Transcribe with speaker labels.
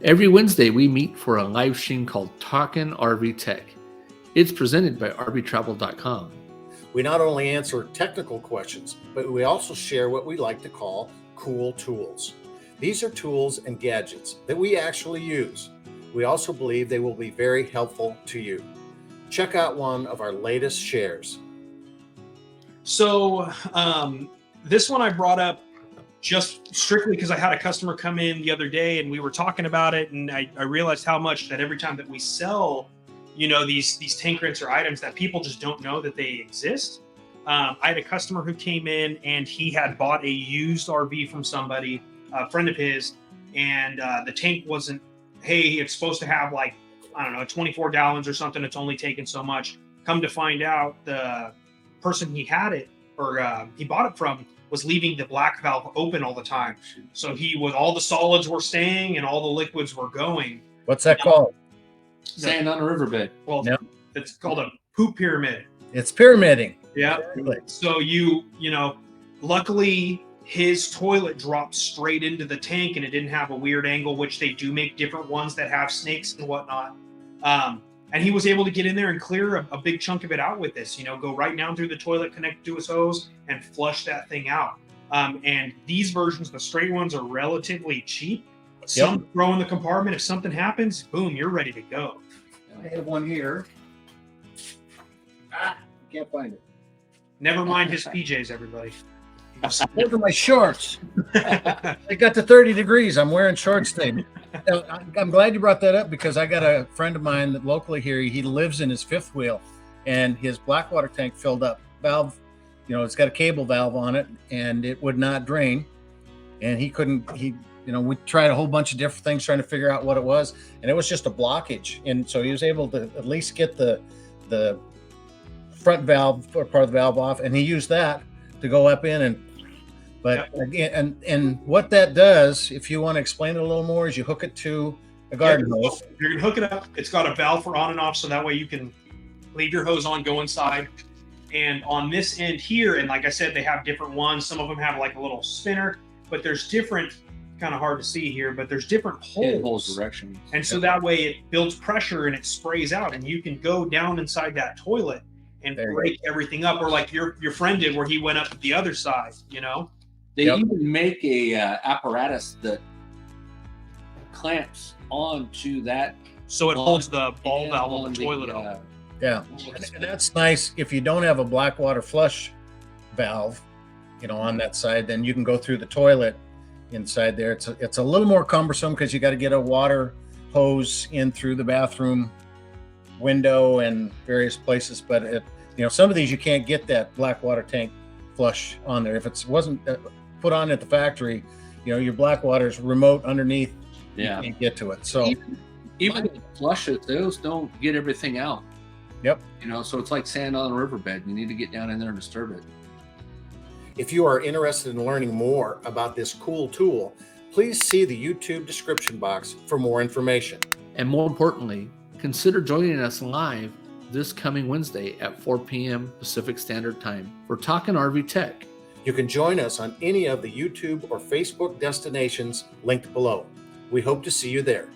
Speaker 1: Every Wednesday, we meet for a live stream called Talkin RV Tech. It's presented by RVtravel.com.
Speaker 2: We not only answer technical questions, but we also share what we like to call cool tools. These are tools and gadgets that we actually use. We also believe they will be very helpful to you. Check out one of our latest shares.
Speaker 3: So this one I brought up just strictly because I had a customer come in the other day and we were talking about it, and I realized how much that every time that we sell, these tank rinser items, that people just don't know that they exist. I had a customer who came in and he had bought a used RV from somebody, a friend of his, and the tank wasn't, hey, it's supposed to have 24 gallons or something. It's only taken so much. Come to find out, the person he had it or he bought it from was leaving the black valve open all the time. So all the solids were staying and all the liquids were going.
Speaker 2: What's that called?
Speaker 1: Sand on a riverbed.
Speaker 3: Well, It's called a poop pyramid.
Speaker 2: It's pyramiding.
Speaker 3: Yeah.
Speaker 2: Exactly.
Speaker 3: So luckily his toilet dropped straight into the tank and it didn't have a weird angle, which they do make different ones that have snakes and whatnot. And he was able to get in there and clear a big chunk of it out with this, go right down through the toilet, connect to his hose, and flush that thing out. And these versions, the straight ones, are relatively cheap. Some throw in the compartment. If something happens, boom, you're ready to go.
Speaker 2: I have one here. Can't find it.
Speaker 3: Never mind his PJs, everybody.
Speaker 2: Those are my shorts. They got to 30 degrees. I'm wearing shorts today. I'm glad you brought that up because I got a friend of mine that locally here, he lives in his fifth wheel and his black water tank filled up. Valve, it's got a cable valve on it and it would not drain. And we tried a whole bunch of different things trying to figure out what it was. And it was just a blockage. And so he was able to at least get the front valve or part of the valve off. And he used that to go up in again, and what that does, if you want to explain it a little more, is you hook it to a garden hose.
Speaker 3: You're gonna hook it up. It's got a valve for on and off, so that way you can leave your hose on, go inside. And on this end here, and like I said, they have different ones. Some of them have like a little spinner, but there's different, kind of hard to see here, but there's different holes.
Speaker 1: Direction.
Speaker 3: And so that way it builds pressure and it sprays out, and you can go down inside that toilet and break everything up, or like your friend did where he went up the other side,
Speaker 1: They even make a apparatus that clamps onto that. So
Speaker 3: it holds the ball valve on the toilet up.
Speaker 2: Yeah, and that's nice. If you don't have a black water flush valve, on that side, then you can go through the toilet inside there. It's a little more cumbersome because you got to get a water hose in through the bathroom window and various places. But some of these you can't get that black water tank flush on there. If it wasn't put on at the factory, your black water's remote underneath.
Speaker 1: Yeah,
Speaker 2: you can't get to it. So
Speaker 1: even the flushes, those don't get everything out.
Speaker 2: Yep.
Speaker 1: So it's like sand on a riverbed. You need to get down in there and disturb it.
Speaker 2: If you are interested in learning more about this cool tool, please see the YouTube description box for more information.
Speaker 1: And more importantly, consider joining us live this coming Wednesday at 4 p.m. Pacific Standard Time for Talkin RV Tech.
Speaker 2: You can join us on any of the YouTube or Facebook destinations linked below. We hope to see you there.